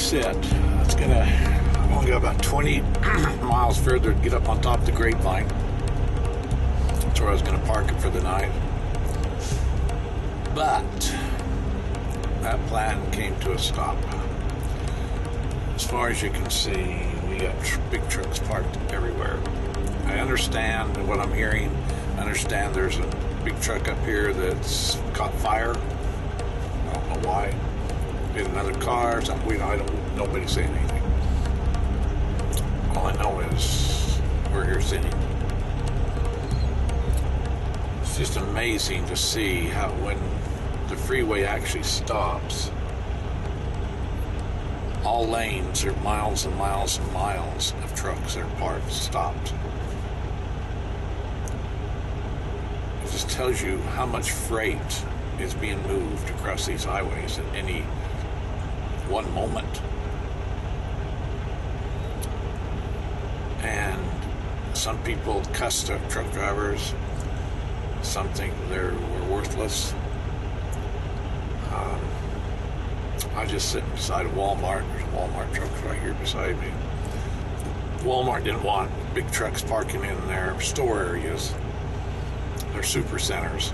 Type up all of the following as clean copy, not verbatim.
said, I'm only got about 20 miles further to get up on top of the grapevine. That's where I was going to park it for the night. But that plan came to a stop. As far as you can see, we got big trucks parked everywhere. I understand what I'm hearing. I understand there's a big truck up here that's caught fire. I don't know why. In another car or something. Nobody saying anything. All I know is we're here sitting. It's just amazing to see how when the freeway actually stops, all lanes are miles and miles and miles of trucks that are parked, stopped. It just tells you how much freight is being moved across these highways at any one moment. And some people cuss truck drivers. Some think we're worthless. I just sit beside a Walmart. There's a Walmart truck right here beside me. Walmart didn't want big trucks parking in their store areas, their super centers.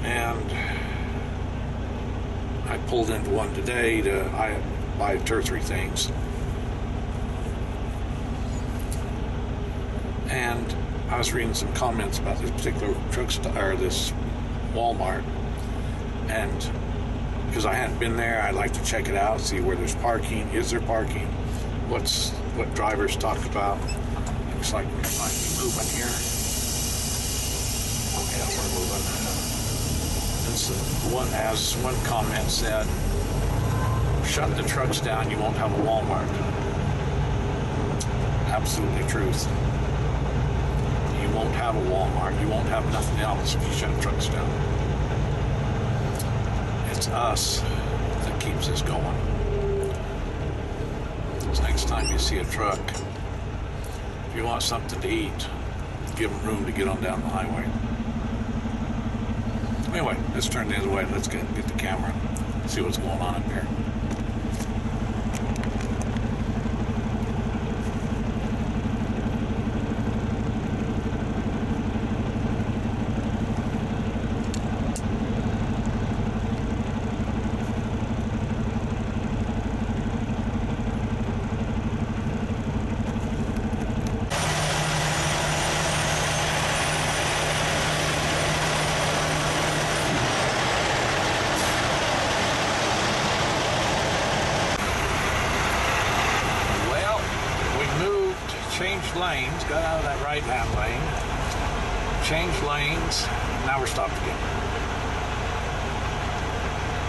And I pulled into one today to buy 2 or 3 things. And I was reading some comments about this particular this Walmart, and because I hadn't been there, I'd like to check it out, see where there's parking. Is there parking? What drivers talk about? Looks like we might be moving here. Yeah, we're moving. As one comment said, shut the trucks down, you won't have a Walmart. Absolutely truth. You won't have a Walmart. You won't have nothing else if you shut trucks down. It's us that keeps us going. So next time you see a truck, if you want something to eat, give them room to get on down the highway. Anyway, let's turn the other way. Let's get the camera, see what's going on up here. Changed lanes, got out of that right-hand lane, changed lanes, now we're stopped again.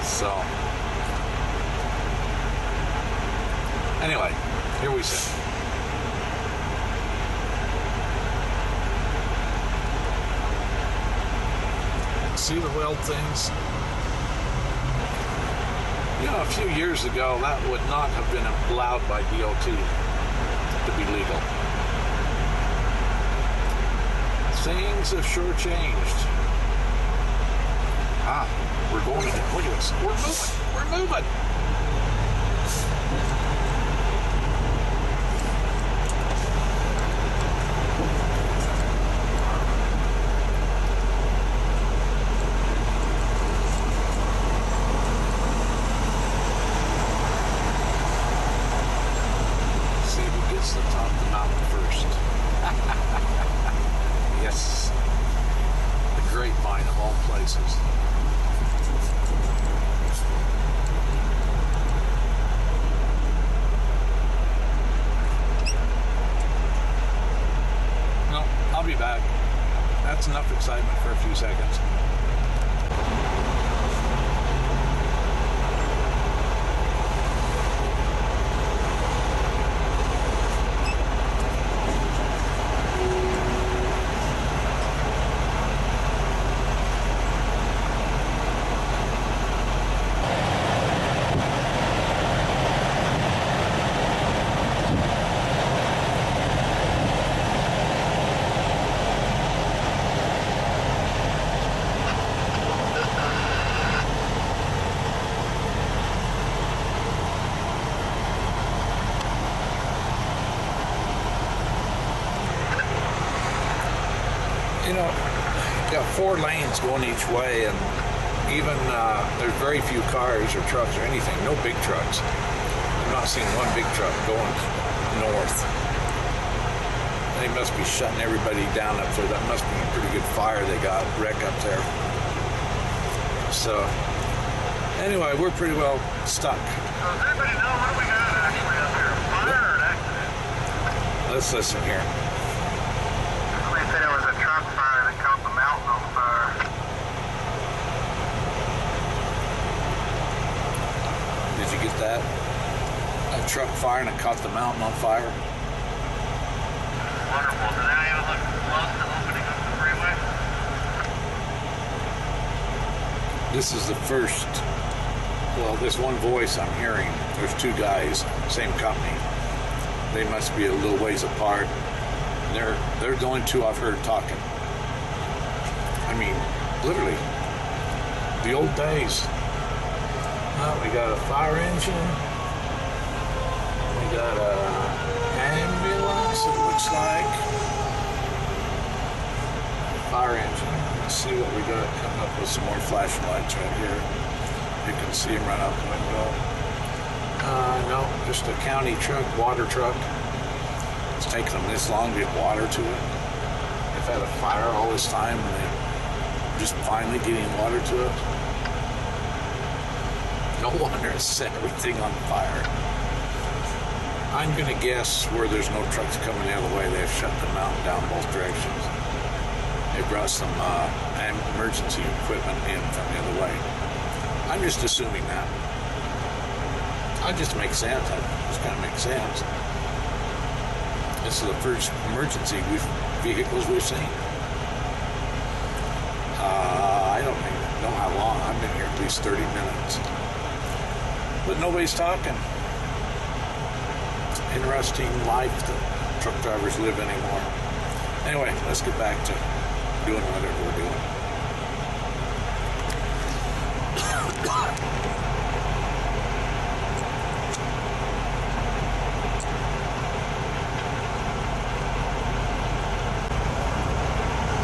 So, anyway, here we sit. See the weld things? You know, a few years ago, that would not have been allowed by DOT to be legal. Things have sure changed. We're going again. Look at us. We're moving. We're moving. See who gets to the top of the mountain first. Yes, the grapevine of all places. No, I'll be back. That's enough excitement for a few seconds. you know, got 4 lanes going each way, and even there's very few cars or trucks or anything, no big trucks. I've not seen one big truck going north. They must be shutting everybody down up there. That must be a pretty good fire they got wreck up there. So anyway, we're pretty well stuck. So does anybody know what we got actually up here? Fire or an accident? Let's listen here. Somebody said it was a truck fire that caught the mountain on fire. Did you get that? A truck fire and it caught the mountain on fire? Wonderful. Does that even look close to opening up the freeway? This is the first, well, this one voice I'm hearing, there's 2 guys, same company. They must be a little ways apart. They're the only 2 I've heard talking. I mean, literally, the old days. We got a fire engine. We got a ambulance, it looks like. Fire engine. Let's see what we got. Coming up with some more flashing lights right here. You can see them right out the window. No, just a county truck, water truck. It's taking them this long to get water to it. They've had a fire all this time and they're just finally getting water to it. No wonder it set everything on fire. I'm going to guess where there's no trucks coming the other way, they've shut the mountain down both directions. They brought some emergency equipment in from the other way. I'm just assuming that. It just makes sense. It just kind of makes sense. This is the first emergency vehicles we've seen. I don't even know how long. I've been here at least 30 minutes. But nobody's talking. Interesting life that truck drivers live anymore. Anyway, let's get back to doing whatever we're doing.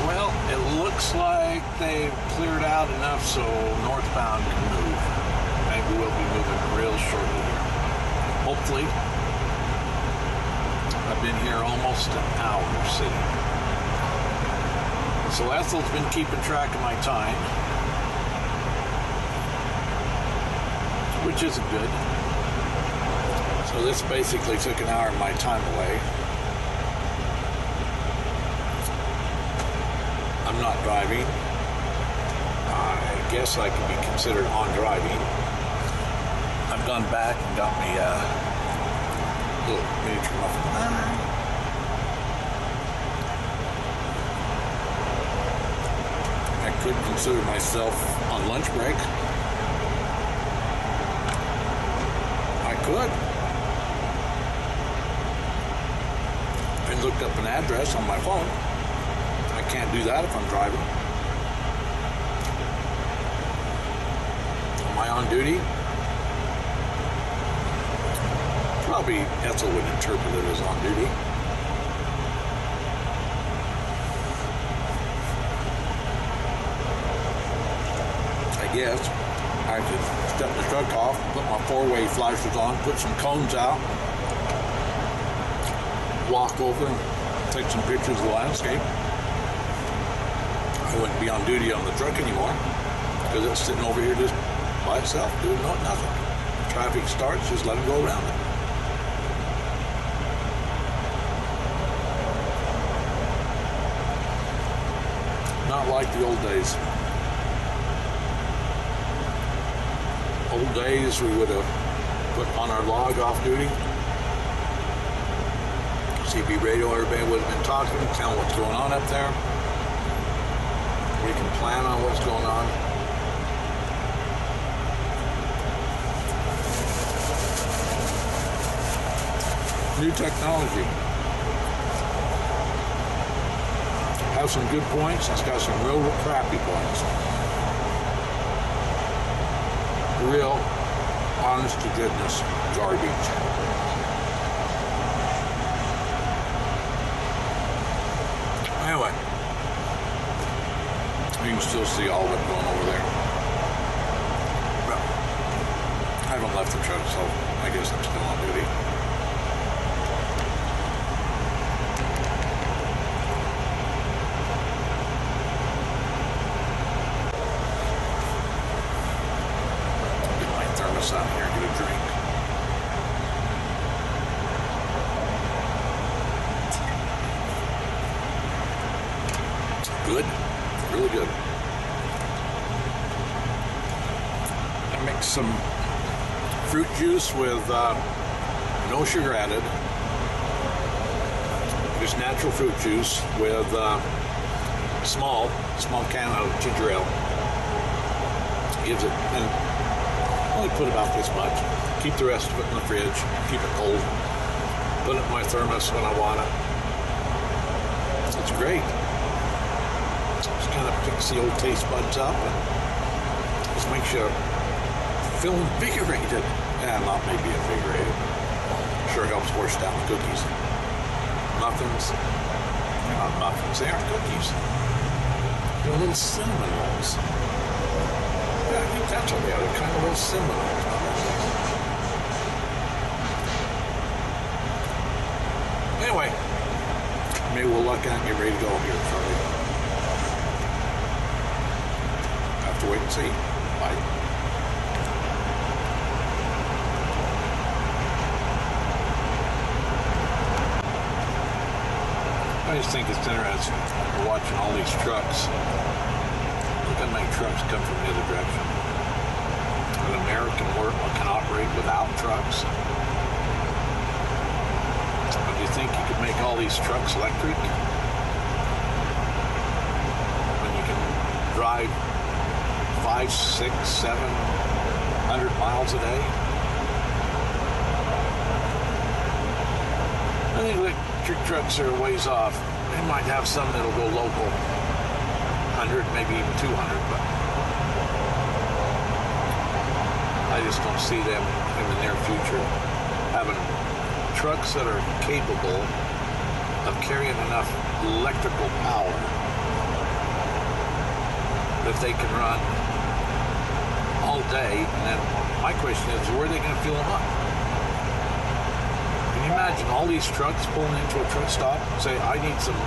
Well, it looks like they've cleared out enough so northbound can move. Maybe we'll be moving real shortly here. Hopefully. I've been here almost an hour sitting. So Ethel's been keeping track of my time, which isn't good. So this basically took an hour of my time away. I'm not driving. I guess I can be considered on driving. I've gone back and got me a little miniature muffin. I could consider myself on lunch break. I could. I looked up an address on my phone. I can't do that if I'm driving. Am I on duty? Probably Ethel would interpret it as on duty. I guess I could step the truck off, put my 4-way flashers on, put some cones out, walk over and take some pictures of the landscape. I wouldn't be on duty on the truck anymore because it's sitting over here just by itself doing nothing. Traffic starts, just let it go around it. Not like the old days. Old days, we would have put on our log off duty. CB radio, everybody would have been talking, telling what's going on up there. We can plan on what's going on. New technology. Has some good points, it's got some real crappy points. Real, honest to goodness garbage. Anyway, still see all of it going over there. But I haven't left the truck, so I guess I'm still on duty. Get my thermos out here and get a drink. Good, really good. I mix some fruit juice with no sugar added. Just natural fruit juice with small can of ginger ale. Gives it, and only put about this much. Keep the rest of it in the fridge. Keep it cold. Put it in my thermos when I want it. It's great. Just kind of picks the old taste buds up and just makes you feel invigorated. Yeah, not maybe invigorated. Sure helps wash down the cookies. Muffins. They're not muffins, they aren't cookies. They're little cinnamon rolls. Yeah, I think that's what they are. They're kind of little cinnamon rolls. Anyway, maybe we'll luck out and get ready to go here shortly. Have to wait and see. Bye. I just think it's interesting watching all these trucks. Look how many trucks come from the other direction. An American can operate without trucks. But do you think you could make all these trucks electric? When you can drive 5, 6, 700 miles a day? I think electric trucks are a ways off. They might have some that'll go local, 100, maybe even 200, but I just don't see them in the near future having trucks that are capable of carrying enough electrical power that they can run all day. And then my question is, where are they going to fuel them up? Can you imagine all these trucks pulling into a truck stop and say, I need some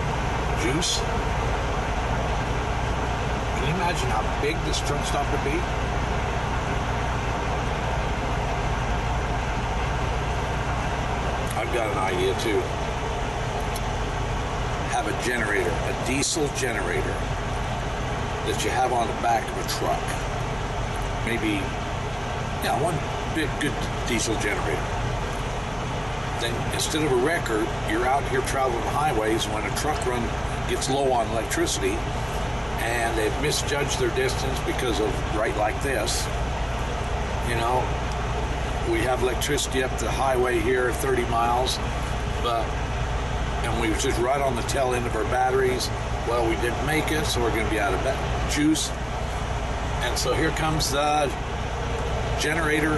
juice? Can you imagine how big this truck stop would be? I've got an idea too. Have a generator, a diesel generator that you have on the back of a truck. Maybe, one big good diesel generator. Then instead of a wrecker, you're out here traveling highways when a truck run gets low on electricity and they've misjudged their distance because of right like this. We have electricity up the highway here, 30 miles, and we were just right on the tail end of our batteries. Well, we didn't make it, so we're going to be out of juice. And so here comes the generator,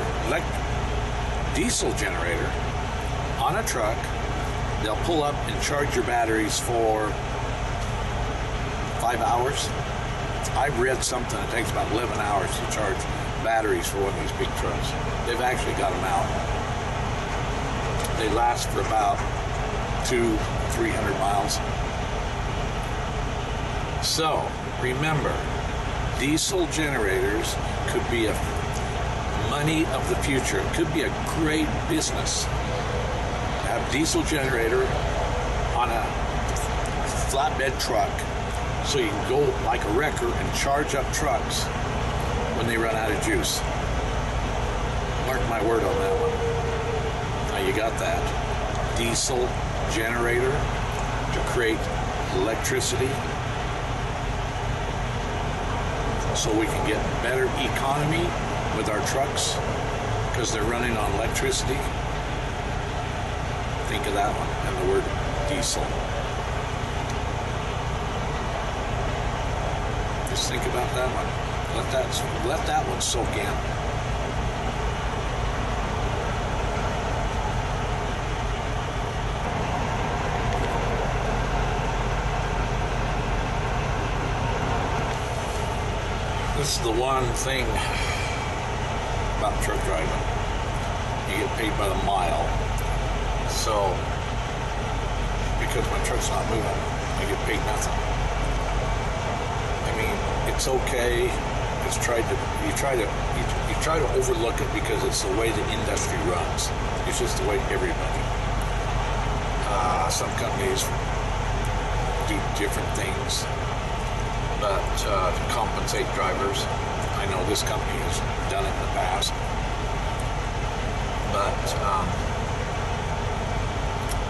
diesel generator, on a truck. They'll pull up and charge your batteries for 5 hours. I've read something that takes about 11 hours to charge batteries for one of these big trucks. They've actually got them out. They last for about 200-300 miles. So remember, diesel generators could be a money of the future. It could be a great business. Have diesel generator on a flatbed truck so you can go like a wrecker and charge up trucks when they run out of juice. Mark my word on that one. Now you got that. Diesel generator to create electricity so we can get better economy with our trucks because they're running on electricity. Think of that one and the word diesel. Just think about that one. Let that one soak in. This is the one thing about truck driving. You get paid by the mile. So, because my truck's not moving, I get paid nothing. I mean, it's okay. You try to overlook it because it's the way the industry runs. It's just the way everybody. Some companies do different things, but to compensate drivers, I know this company has done it in the past. But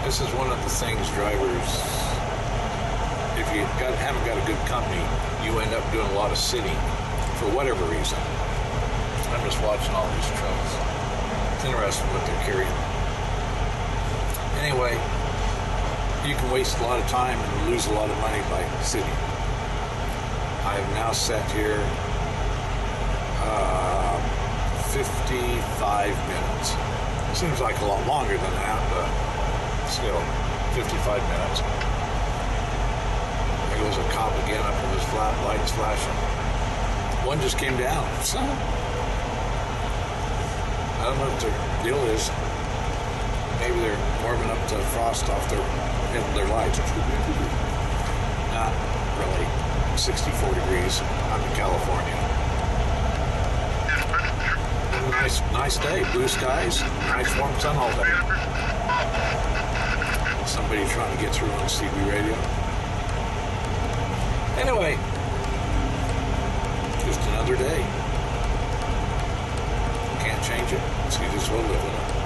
this is one of the things drivers, if you haven't got a good company, you end up doing a lot of sitting for whatever reason. I'm just watching all these trucks. It's interesting what they're carrying. Anyway, you can waste a lot of time and lose a lot of money by sitting. I have now sat here 55 minutes. Seems like a lot longer than that, but still, 55 minutes. There goes a cop again up with his flat lights flashing. One just came down. I don't know what their deal is. Maybe they're warming up the frost off their lights. Not really. 64 degrees. I'm in California. Nice day. Blue skies. Nice warm sun all day. Somebody trying to get through on CB radio. Anyway, just another day. Can't change it. So you just will live with it.